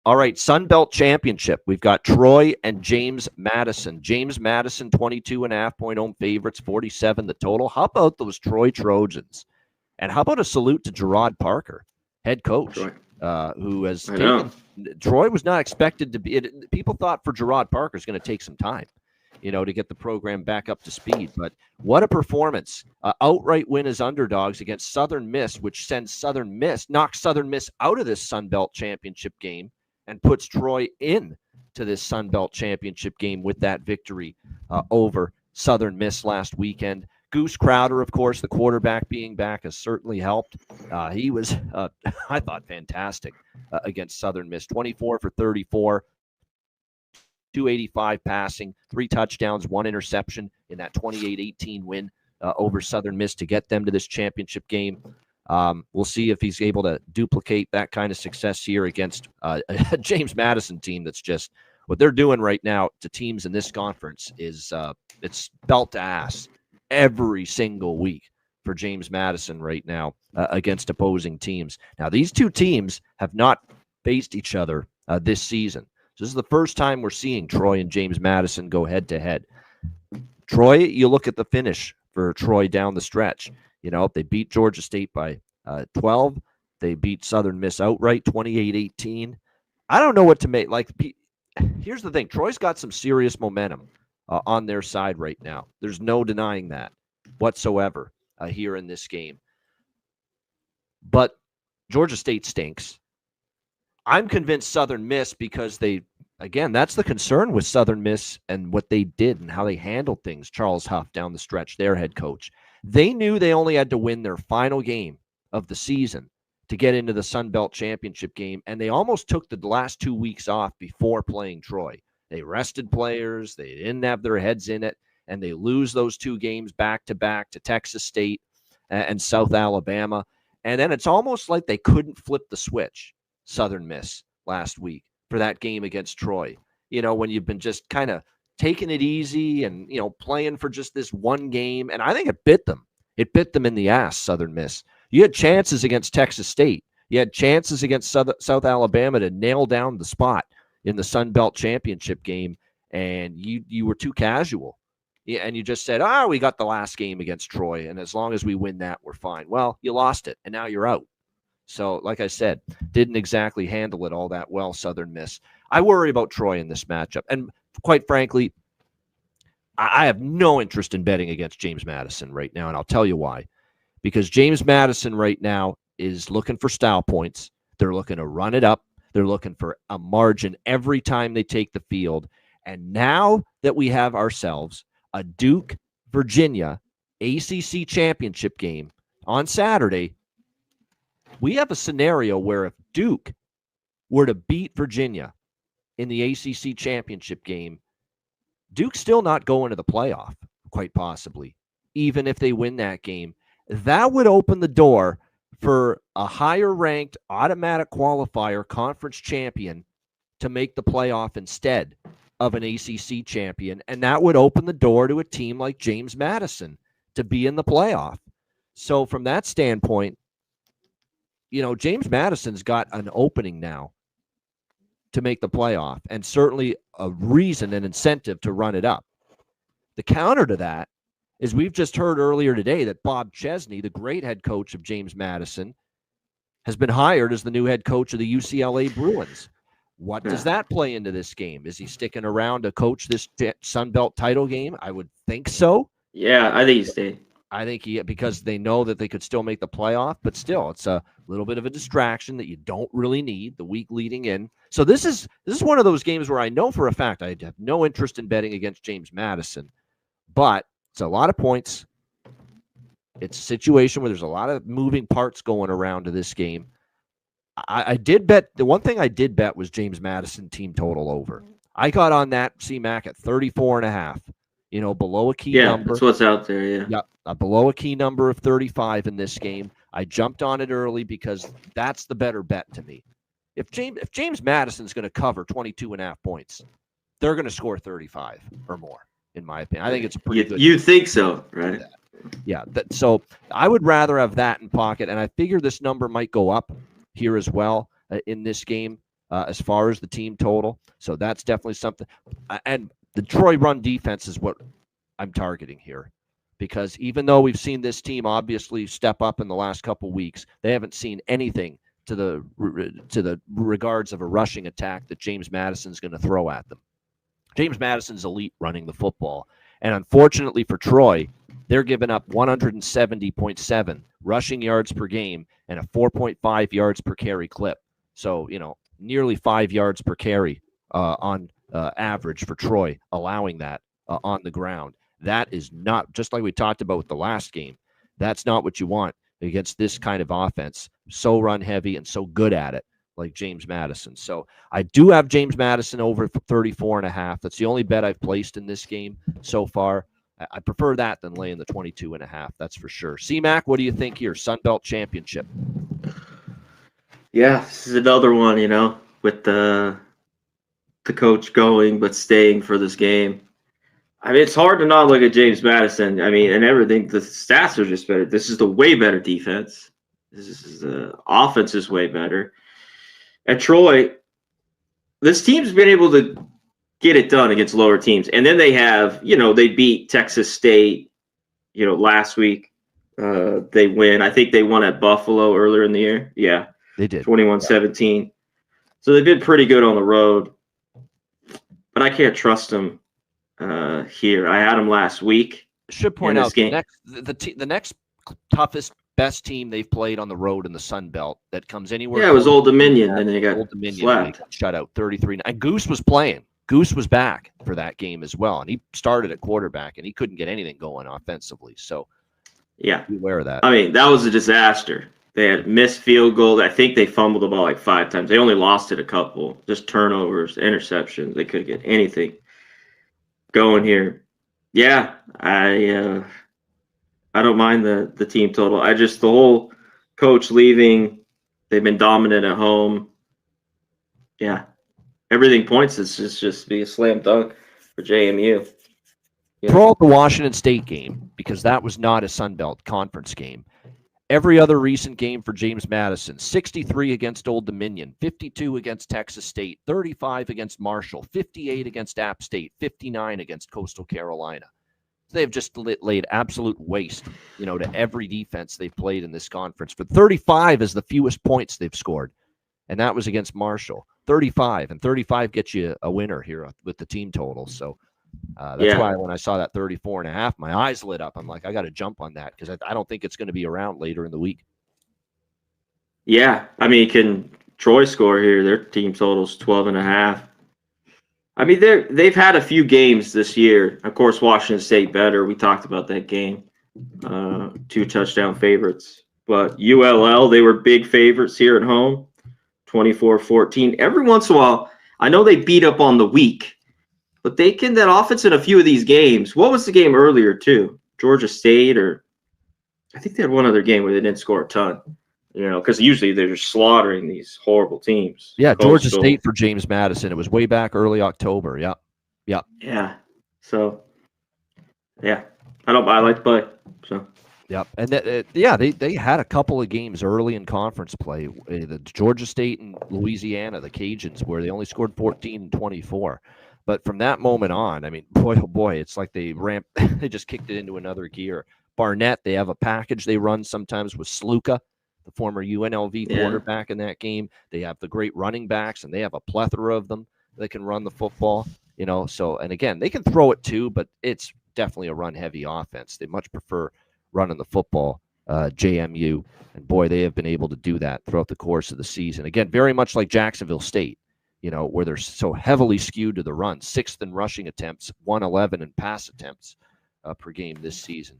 All right, Sun Belt Championship. We've got Troy and James Madison. James Madison, 22.5-point home favorites, 47 the total. How about those Troy Trojans? And how about a salute to Gerard Parker, head coach, who has taken – Troy was not expected to be – people thought for Gerard Parker is going to take some time, to get the program back up to speed. But what a performance. Outright win as underdogs against Southern Miss, which knocks Southern Miss out of this Sun Belt Championship game and puts Troy in to this Sun Belt Championship game with that victory over Southern Miss last weekend. Goose Crowder, of course, the quarterback being back has certainly helped. He was, I thought, fantastic against Southern Miss. 24 for 34, 285 passing, 3 touchdowns, 1 interception in that 28-18 win over Southern Miss to get them to this championship game. We'll see if he's able to duplicate that kind of success here against a James Madison team that's just what they're doing right now to teams in this conference is it's belt to ass every single week for James Madison right now against opposing teams. Now, these two teams have not faced each other this season. So this is the first time we're seeing Troy and James Madison go head-to-head. Troy, you look at the finish for Troy down the stretch. They beat Georgia State by 12. They beat Southern Miss outright, 28-18. I don't know what to make. Here's the thing. Troy's got some serious momentum on their side right now. There's no denying that whatsoever here in this game. But Georgia State stinks. I'm convinced Southern Miss because that's the concern with Southern Miss and what they did and how they handled things. Charles Huff down the stretch, their head coach. They knew they only had to win their final game of the season to get into the Sun Belt Championship game, and they almost took the last 2 weeks off before playing Troy. They rested players. They didn't have their heads in it, and they lose those 2 games back-to-back to Texas State and South Alabama. And then it's almost like they couldn't flip the switch, Southern Miss, last week for that game against Troy. When you've been just kind of taking it easy and, playing for just this one game. And I think it bit them. It bit them in the ass, Southern Miss. You had chances against Texas State. You had chances against South Alabama to nail down the spot in the Sun Belt Championship game, and you were too casual. Yeah, and you just said, we got the last game against Troy, and as long as we win that, we're fine. Well, you lost it, and now you're out. So, like I said, didn't exactly handle it all that well, Southern Miss. I worry about Troy in this matchup, and quite frankly, I have no interest in betting against James Madison right now, and I'll tell you why. Because James Madison right now is looking for style points. They're looking to run it up. They're looking for a margin every time they take the field. And now that we have ourselves a Duke, Virginia ACC championship game on Saturday, we have a scenario where if Duke were to beat Virginia in the ACC championship game, Duke's still not going to the playoff, quite possibly, even if they win that game. That would open the door for a higher-ranked automatic qualifier conference champion to make the playoff instead of an ACC champion, and that would open the door to a team like James Madison to be in the playoff. So from that standpoint, James Madison's got an opening now to make the playoff, and certainly a reason and incentive to run it up. The counter to that is we've just heard earlier today that Bob Chesney, the great head coach of James Madison, has been hired as the new head coach of the UCLA Bruins. What does that play into this game? Is he sticking around to coach this Sun Belt title game? I would think so. Yeah, I think he's staying. I think because they know that they could still make the playoff, but still, it's a little bit of a distraction that you don't really need the week leading in. So this is one of those games where I know for a fact I have no interest in betting against James Madison, but it's a lot of points. It's a situation where there's a lot of moving parts going around to this game. I did bet. The one thing I did bet was James Madison team total over. I got on that CMAC at 34.5. Below a key number. Yeah, that's what's out there. Yeah. Below a key number of 35 in this game. I jumped on it early because that's the better bet to me. If James Madison's going to cover 22.5 points, they're going to score 35 or more, in my opinion. I think it's a pretty good. You think so, right? Yeah. So I would rather have that in pocket, and I figure this number might go up here as well in this game. as far as the team total. So that's definitely something. And the Troy run defense is what I'm targeting here, because even though we've seen this team obviously step up in the last couple weeks, they haven't seen anything to the regards of a rushing attack that James Madison's going to throw at them. James Madison's elite running the football. And unfortunately for Troy, they're giving up 170.7 rushing yards per game and a 4.5 yards per carry clip. So, nearly 5 yards per carry on average for Troy, allowing that on the ground. That is not, just like we talked about with the last game, that's not what you want against this kind of offense. So run heavy and so good at it, like James Madison. So I do have James Madison over 34.5. That's the only bet I've placed in this game so far. I prefer that than laying the 22.5. That's for sure. C-Mac, what do you think here? Sun Belt Championship. Yeah, this is another one, with the coach going but staying for this game. I mean, it's hard to not look at James Madison. I mean, and everything, the stats are just better. This is the way better defense. This is the offense is way better. At Troy, this team's been able to get it done against lower teams. And then they have, they beat Texas State, last week. They win. I think they won at Buffalo earlier in the year. Yeah. They did. 21-17. Yeah. So they've been pretty good on the road. But I can't trust them here. I had them last week. Should point out the next toughest, best team they've played on the road in the Sun Belt that comes anywhere. Yeah, it was Old Dominion. Then they got Old Dominion. slapped. They got shut out 33. And Goose was playing. Goose was back for that game as well, and he started at quarterback, and he couldn't get anything going offensively. So, yeah, be aware of that. I mean, that was a disaster. They had missed field goals. I think they fumbled the ball like 5 times. They only lost it a couple, just turnovers, interceptions. They couldn't get anything going here. Yeah, I don't mind the team total. The whole coach leaving. They've been dominant at home. Yeah, everything points it's just be a slam dunk for JMU. Yeah. Throw out the Washington State game, because that was not a Sun Belt conference game. Every other recent game for James Madison: 63 against Old Dominion, 52 against Texas State, 35 against Marshall, 58 against App State, 59 against Coastal Carolina. They've just laid absolute waste, to every defense they've played in this conference. But 35 is the fewest points they've scored, and that was against Marshall. 35, and 35 gets you a winner here with the team total. So that's why when I saw that 34.5, my eyes lit up. I'm like, I got to jump on that, because I don't think it's going to be around later in the week. Yeah, I mean, can Troy score here? Their team total's 12.5. I mean, they've had a few games this year. Of course, Washington State better. We talked about that game. 2 touchdown favorites. But ULL, they were big favorites here at home, 24-14. Every once in a while, I know they beat up on the weak, but they can, that offense in a few of these games. What was the game earlier, too? Georgia State, or I think they had one other game where they didn't score a ton. Because usually they're just slaughtering these horrible teams. Yeah, Georgia State for James Madison. It was way back early October. Yeah. Yeah. So, yeah, I like to play. So. Yep, and they had a couple of games early in conference play. The Georgia State and Louisiana, the Cajuns, where they only scored 14 and 24. But from that moment on, I mean, boy, oh boy, it's like they just kicked it into another gear. Barnett, they have a package they run sometimes with Sluka, the former UNLV quarterback in that game. They have the great running backs, and they have a plethora of them that can run the football, So, and again, they can throw it too, but it's definitely a run-heavy offense. They much prefer running the football, JMU. And boy, they have been able to do that throughout the course of the season. Again, very much like Jacksonville State, where they're so heavily skewed to the run. 6th in rushing attempts, 111 in pass attempts per game this season.